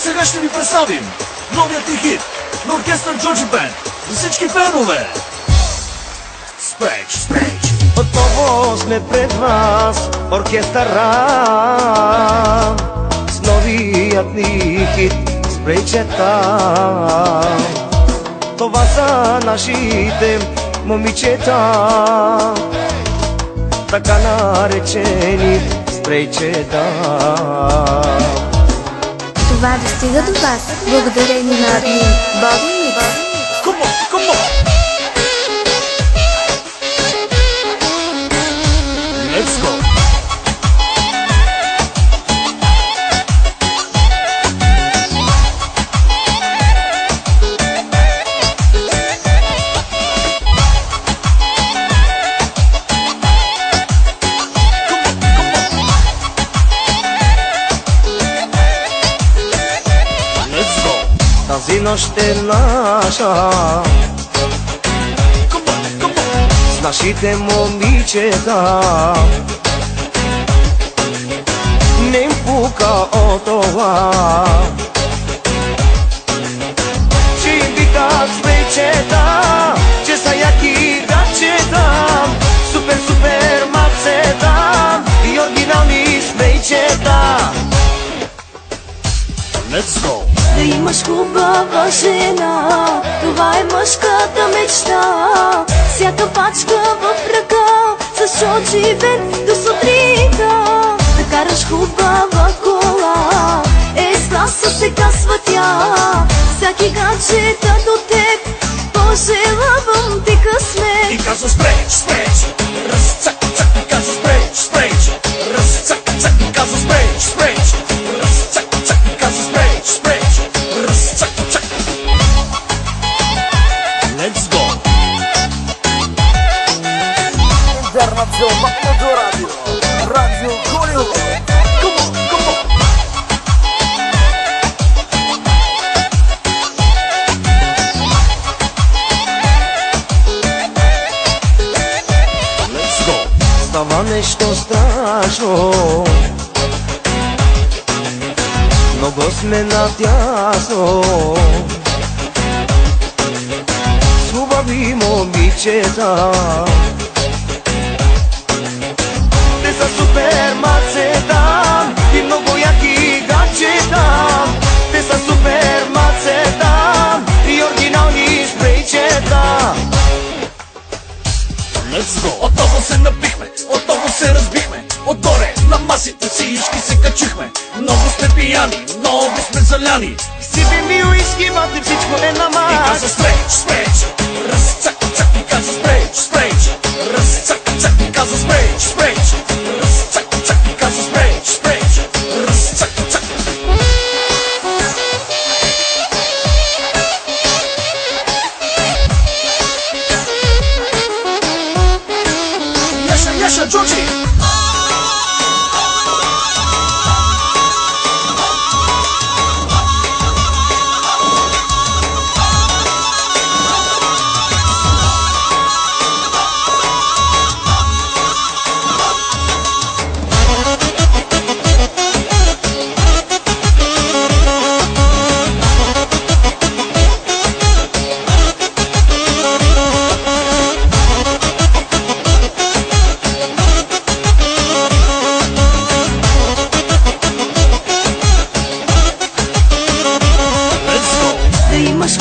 Сега ще ви представим новият ни хит на оркестър Джоджи Бенд за всички фенове. Спрейч, спрейч. Отново сме пред вас, оркестър Рам, с новият ни хит Спрейчета. Това са нашите момичета, така наречени спрейчета. Това достига до вас благодарение на админ Боби Микс. Come on, come on. Let's go. Тази нощ е наша, с нашите момичета. Не им пука от това, че им викат спрейчета, че са яки гачета, супер, супер мацета и оригинални спрейчета. Let's go. Да имаш хубава жена, това е мъжката мечта. Всяка пачка в ръка, с Джоджи Бенд до сутринта. Да караш хубава кола, с класа се казва тя. Всяки гаджета до теб, пожелавам ти късмет. И казва спрейч, спрейч, раз, цак, цак, и казва спрейч, спрейч, раз, цак, цак, и казва спрейч, спрейч, раз, цак, цак, и казва спрейч, спрейч, раз, цак, цак. Let's go. Internazionale Radio, Radio Hollywood. Come on, come on. Let's go. Става нещо страшно, много сме надясно, с хубави момичета. Те са супер мацета и много яки гаджета. Те са супер мацета и оригинални спрейчета. Let's go. Отново се набихме, отново се разбихме. Отгоре на масите всички се качихме. Много сме пияни, много сме заляни. Сипим и уиски, мате, всичко е на мак. И казва спрейч, спрейч, раз, цак, цак, и казва спрейч, спрейч, раз, цак, цак, и казва спрейч, спрейч, раз, цак, цак, и казва спрейч, спрейч, раз, цак, цак. Яша, Яша, Джоджи!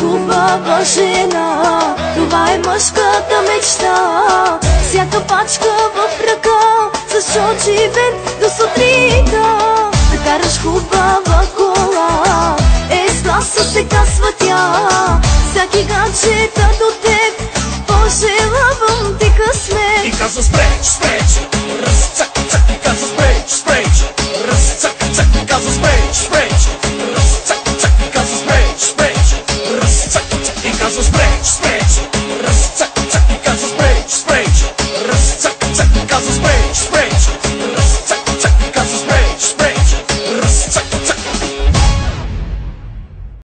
Хубава жена, това е мъжката мечта. Всяка пачка в ръка, с Джоджи Бенд до сутринта. Да караш хубава кола, с класа се казва тя. Всяки гаджета до теб, пожелавам ти късмет. И казва спрейч, спрейч, раз, цак, цак, и казва спрейч, спрейч, раз, цак, цак, и казва спрейч, спрейч, раз, цак, цак, и казва спрейч, спрейч, раз, цак, цак, и казва спрейч, спрейч.